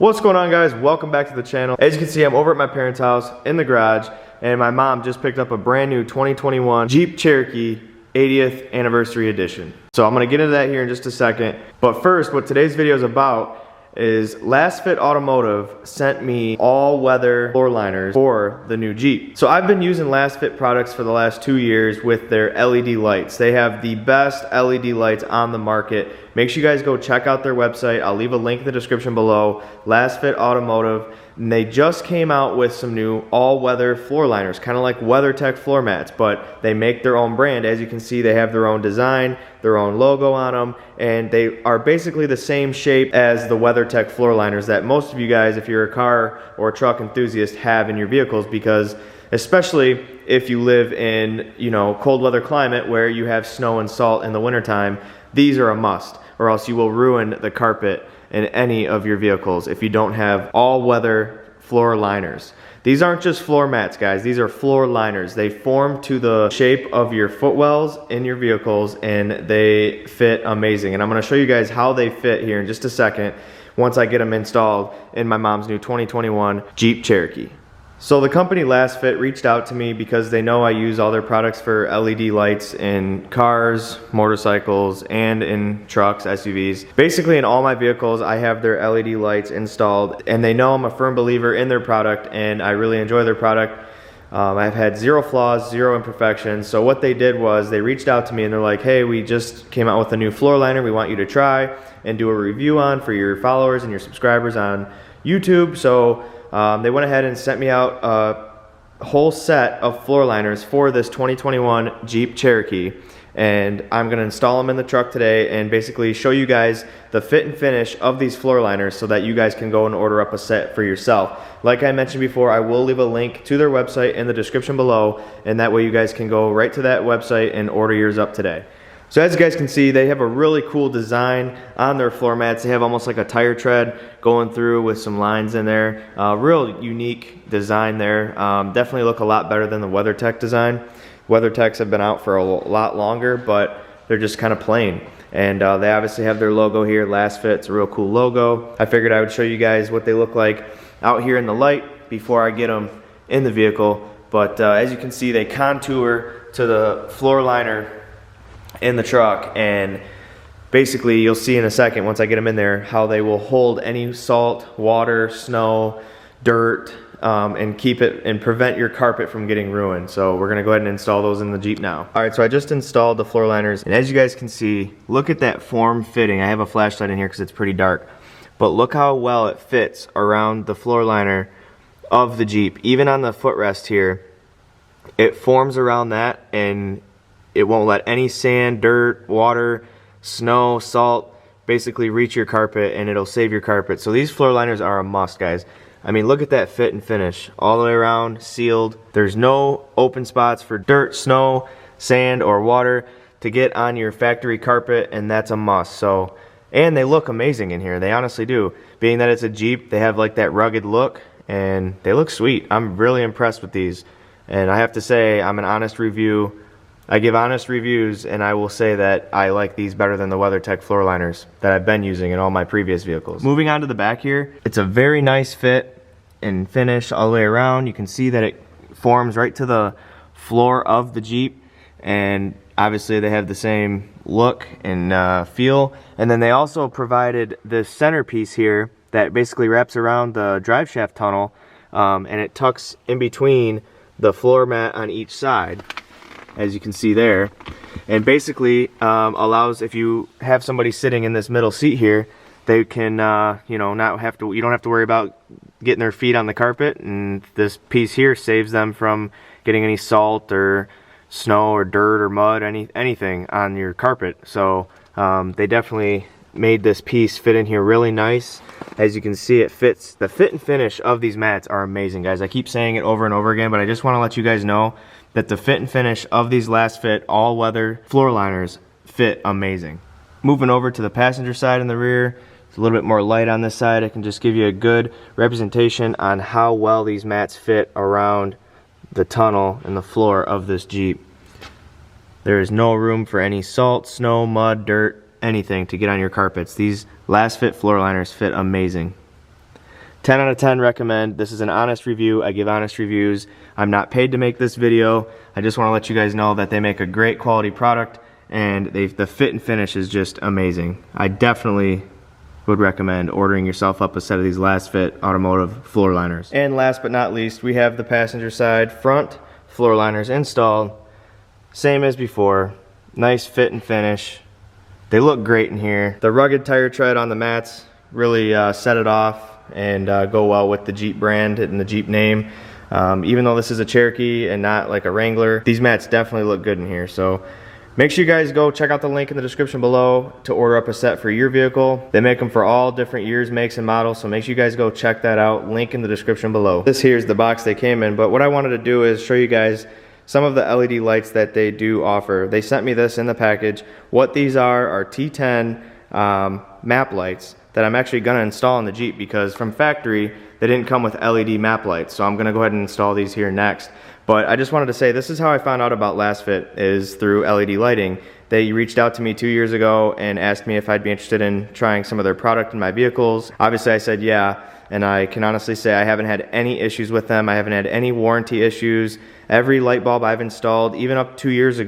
What's going on, guys? Welcome back to the channel. As you can see, I'm over at my parents' house in the garage, and my mom just picked up a brand new 2021 Jeep Cherokee 80th anniversary edition. So I'm gonna get into that here in just a second. But first, what today's video is about is Last Fit Automotive sent me all-weather floor liners for the new Jeep. So I've been using Last Fit products for the last 2 years with their LED lights. They have the best LED lights on the market. Make sure you guys go check out their website. I'll leave a link in the description below. Last Fit Automotive. And they just came out with some new all-weather floor liners, kind of like WeatherTech floor mats, but they make their own brand. As you can see, they have their own design, their own logo on them, and they are basically the same shape as the WeatherTech floor liners that most of you guys, if you're a car or a truck enthusiast, have in your vehicles, because especially if you live in, cold weather climate where you have snow and salt in the wintertime, these are a must, or else you will ruin the carpet in any of your vehicles if you don't have all-weather floor liners. These aren't just floor mats, guys. These are floor liners. They form to the shape of your footwells in your vehicles, and they fit amazing. And I'm gonna show you guys how they fit here in just a second once I get them installed in my mom's new 2021 Jeep Cherokee. So the company Last Fit reached out to me because they know I use all their products for LED lights in cars, motorcycles, and in trucks, SUVs. Basically in all my vehicles, I have their LED lights installed, and they know I'm a firm believer in their product, and I really enjoy their product. I've had zero flaws, zero imperfections. So what they did was they reached out to me and they're like, hey, we just came out with a new floor liner we want you to try and do a review on for your followers and your subscribers on YouTube. So they went ahead and sent me out a whole set of floor liners for this 2021 Jeep Cherokee, and I'm going to install them in the truck today and basically show you guys the fit and finish of these floor liners so that you guys can go and order up a set for yourself. Like I mentioned before, I will leave a link to their website in the description below, and that way you guys can go right to that website and order yours up today. So as you guys can see, they have a really cool design on their floor mats. They have almost like a tire tread going through with some lines in there. Real unique design there. Definitely look a lot better than the WeatherTech design. WeatherTechs have been out for a lot longer, but they're just kind of plain. And they obviously have their logo here, Last Fit. It's a real cool logo. I figured I would show you guys what they look like out here in the light before I get them in the vehicle. But as you can see, they contour to the floor liner in the truck, and basically you'll see in a second once I get them in there how they will hold any salt, water, snow, dirt, and keep it and prevent your carpet from getting ruined. So we're gonna go ahead and install those in the Jeep now. All right, so I just installed the floor liners, and as you guys can see, look at that form fitting. I have a flashlight in here because it's pretty dark, but look how well it fits around the floor liner of the Jeep. Even on the footrest here, it forms around that, and it won't let any sand, dirt, water, snow, salt basically reach your carpet, and it'll save your carpet. So these floor liners are a must, guys. I mean, look at that fit and finish. All the way around, sealed. There's no open spots for dirt, snow, sand, or water to get on your factory carpet, and that's a must. So, and they look amazing in here. They honestly do. Being that it's a Jeep, they have like that rugged look, and they look sweet. I'm really impressed with these. And I have to say, I'm an honest review. I give honest reviews, and I will say that I like these better than the WeatherTech floor liners that I've been using in all my previous vehicles. Moving on to the back here, it's a very nice fit and finish all the way around. You can see that it forms right to the floor of the Jeep, and obviously they have the same look and feel. And then they also provided this centerpiece here that basically wraps around the drive shaft tunnel, and it tucks in between the floor mat on each side, as you can see there, and basically allows, if you have somebody sitting in this middle seat here, they can you don't have to worry about getting their feet on the carpet, and this piece here saves them from getting any salt or snow or dirt or mud, anything on your carpet. So they definitely made this piece fit in here really nice. As you can see, it fits. The fit and finish of these mats are amazing, guys. I keep saying it over and over again, but I just want to let you guys know that the fit and finish of these Last Fit all-weather floor liners fit amazing. Moving over to the passenger side in the rear, it's a little bit more light on this side. I can just give you a good representation on how well these mats fit around the tunnel and the floor of this Jeep. There is no room for any salt, snow, mud, dirt, anything to get on your carpets. These Last Fit floor liners fit amazing. 10 out of 10 recommend. This is an honest review. I give honest reviews. I'm not paid to make this video. I just want to let you guys know that they make a great quality product, and the fit and finish is just amazing. I definitely would recommend ordering yourself up a set of these Last Fit automotive floor liners. And last but not least, we have the passenger side front floor liners installed. Same as before. Nice fit and finish. They look great in here. The rugged tire tread on the mats really set it off and go well with the Jeep brand and the Jeep name. Even though this is a Cherokee and not like a Wrangler, these mats definitely look good in here. So make sure you guys go check out the link in the description below to order up a set for your vehicle. They make them for all different years, makes, and models, so make sure you guys go check that out. Link in the description below. This here is the box they came in, but what I wanted to do is show you guys some of the LED lights that they do offer. They sent me this in the package. What these are T10 map lights that I'm actually gonna install in the Jeep, because from factory, they didn't come with LED map lights, so I'm gonna go ahead and install these here next. But I just wanted to say, this is how I found out about Last Fit, is through LED lighting. They reached out to me 2 years ago and asked me if I'd be interested in trying some of their product in my vehicles. Obviously I said yeah, and I can honestly say I haven't had any issues with them. I haven't had any warranty issues. Every light bulb I've installed, even up to 2 years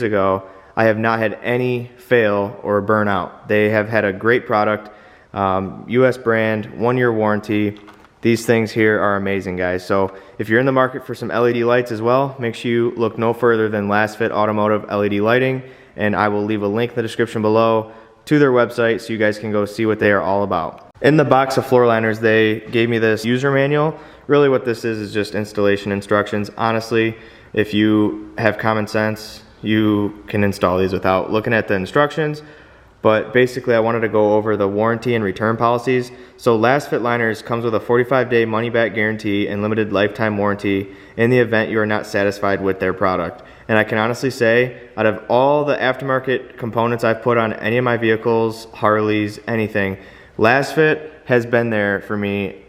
ago, I have not had any fail or burn out. They have had a great product, US brand, 1-year warranty. These things here are amazing, guys. So if you're in the market for some LED lights as well, make sure you look no further than Last Fit Automotive LED Lighting, and I will leave a link in the description below to their website so you guys can go see what they are all about. In the box of floor liners, they gave me this user manual. Really what this is just installation instructions. Honestly, if you have common sense, you can install these without looking at the instructions. But basically I wanted to go over the warranty and return policies. So Last Fit liners comes with a 45-day money-back guarantee and limited lifetime warranty in the event you are not satisfied with their product. And I can honestly say, out of all the aftermarket components I've put on any of my vehicles, Harleys, anything, Last Fit has been there for me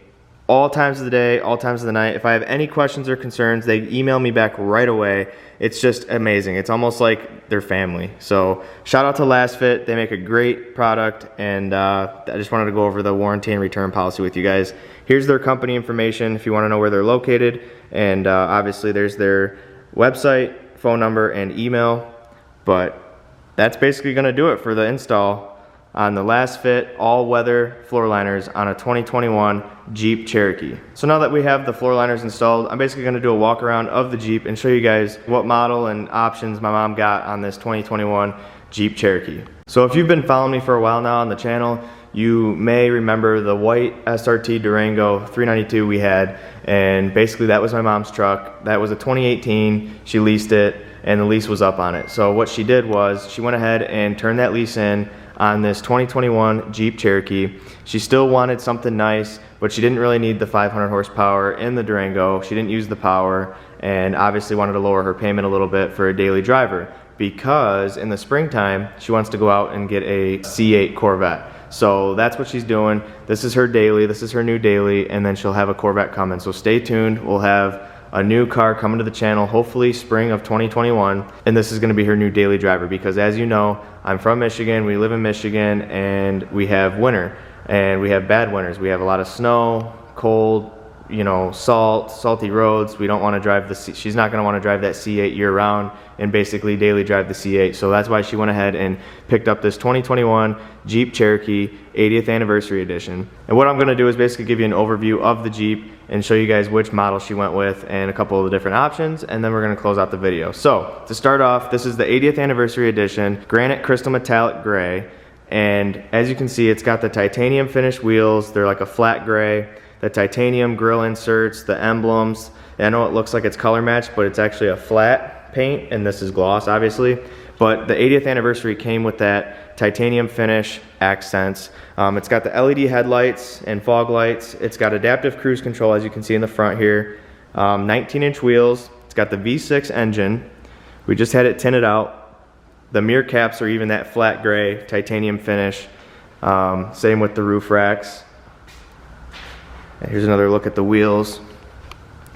all times of the day, all times of the night. If I have any questions or concerns, they email me back right away. It's just amazing. It's almost like their family. So shout out to Last Fit. They make a great product, and I just wanted to go over the warranty and return policy with you guys. Here's their company information if you want to know where they're located, and obviously there's their website, phone number, and email. But that's basically going to do it for the install on the Last Fit all-weather floor liners on a 2021 Jeep Cherokee. So now that we have the floor liners installed, I'm basically gonna do a walk around of the Jeep and show you guys what model and options my mom got on this 2021 Jeep Cherokee. So if you've been following me for a while now on the channel, you may remember the white SRT Durango 392 we had, and basically that was my mom's truck. That was a 2018, she leased it, and the lease was up on it. So what she did was, she went ahead and turned that lease in on this 2021 Jeep Cherokee. She still wanted something nice, but she didn't really need the 500 horsepower in the Durango. She didn't use the power, and obviously wanted to lower her payment a little bit for a daily driver, because in the springtime, she wants to go out and get a C8 Corvette. So that's what she's doing. This is her daily, this is her new daily, and then she'll have a Corvette coming. So stay tuned, we'll have a new car coming to the channel, hopefully spring of 2021, and this is going to be her new daily driver, because as you know, I'm from Michigan, we live in Michigan, and we have winter, and we have bad winters. We have a lot of snow, cold, you know, salty roads. We don't want to drive she's not going to want to drive that C8 year round and basically daily drive the C8. So that's why she went ahead and picked up this 2021 Jeep Cherokee 80th Anniversary Edition. And what I'm going to do is basically give you an overview of the Jeep and show you guys which model she went with and a couple of the different options, and then we're going to close out the video. So to start off, this is the 80th Anniversary Edition, Granite Crystal Metallic Gray, and as you can see, it's got the titanium finished wheels. They're like a flat gray, the titanium grill inserts, the emblems. I know it looks like it's color matched, but it's actually a flat paint, and this is gloss obviously. But the 80th anniversary came with that titanium finish accents. It's got the LED headlights and fog lights. It's got adaptive cruise control, as you can see in the front here. 19-inch wheels. It's got the V6 engine. We just had it tinted out. The mirror caps are even that flat gray titanium finish. Same with the roof racks. And here's another look at the wheels.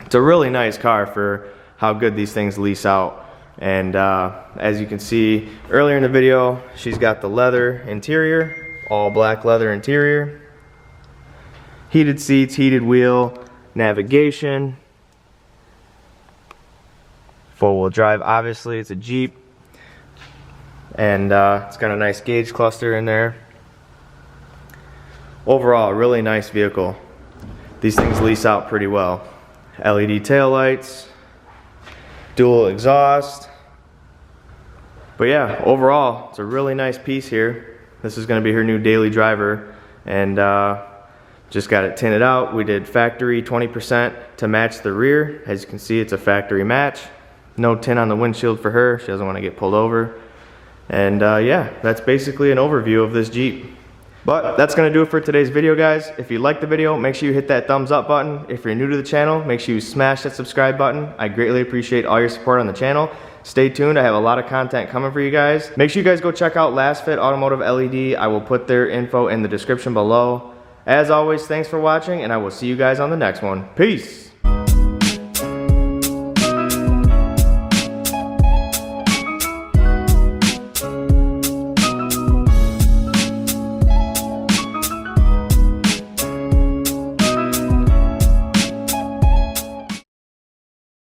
It's a really nice car for how good these things lease out. And as you can see earlier in the video, she's got the leather interior, all black leather interior. Heated seats, heated wheel, navigation, 4-wheel drive. Obviously it's a Jeep, and it's got a nice gauge cluster in there. Overall, a really nice vehicle. These things lease out pretty well. LED taillights, dual exhaust. But yeah, overall, it's a really nice piece here. This is going to be her new daily driver, and just got it tinted out. We did factory 20% to match the rear. As you can see, it's a factory match. No tint on the windshield for her. She doesn't want to get pulled over. And yeah, that's basically an overview of this Jeep. But that's going to do it for today's video, guys. If you liked the video, make sure you hit that thumbs up button. If you're new to the channel, make sure you smash that subscribe button. I greatly appreciate all your support on the channel. Stay tuned. I have a lot of content coming for you guys. Make sure you guys go check out Last Fit Automotive LED. I will put their info in the description below. As always, thanks for watching, and I will see you guys on the next one. Peace.